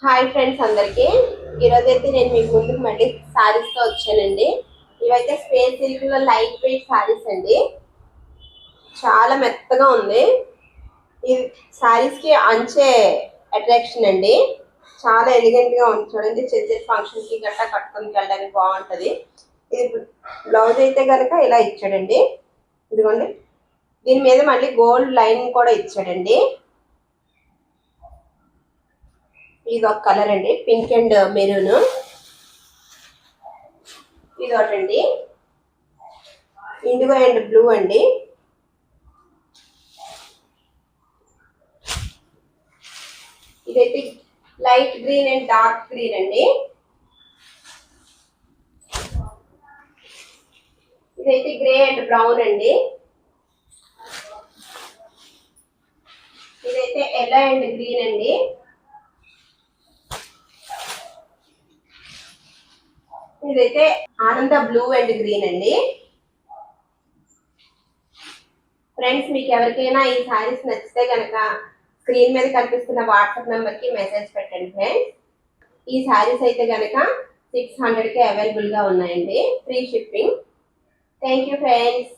Hi friends అందరికి ఈరోజైతే నేను మీకు ముందుకు మళ్ళీ సారీస్ తో వచ్చానండి. ఇవైతే స్పేస్ సిల్క్ లో లైట్ వెయిట్ సారీస్ అండి. చాలా మెత్తగా ఉంది. ఈ సారీస్ కి అంచే అట్రాక్షన్ అండి. చాలా ఎలిగెంట్ గా ఉంది చూడండి. చిన్న చిన్న ఫంక్షన్ కి గట్టా కట్టుకొని వెళ్ళడానికి బాగుంటది. ఇది బ్లౌజ్ అయితే కనుక ఇలా ఇచ్చాడండి. ఇదిగోండి, దీని మీద మళ్ళీ గోల్డ్ లైన్ కూడా ఇచ్చాడండి. ఇది ఒక కలర్ అండి, పింక్ అండ్ మెరూన్. ఇది ఒకటండి, ఇండిగో అండ్ బ్లూ అండి. ఇదైతే light green and dark green అండి. ఇదైతే గ్రే అండ్ బ్రౌన్ అండి. ఇదైతే ఎల్లో అండ్ గ్రీన్ అండి. ఇదైతే ఆనంద బ్లూ అండ్ గ్రీన్ అండి. ఫ్రెండ్స్, మీకు ఎవరికైనా ఈ సారీస్ నచ్చితే కనుక స్క్రీన్ మీద కనిపిస్తున్న వాట్సాప్ నెంబర్ కి మెసేజ్ పెట్టండి ఫ్రెండ్స్. ఈ సారీస్ అయితే కనుక 600కి అవైలబుల్ గా ఉన్నాయండి, free shipping. Thank you friends.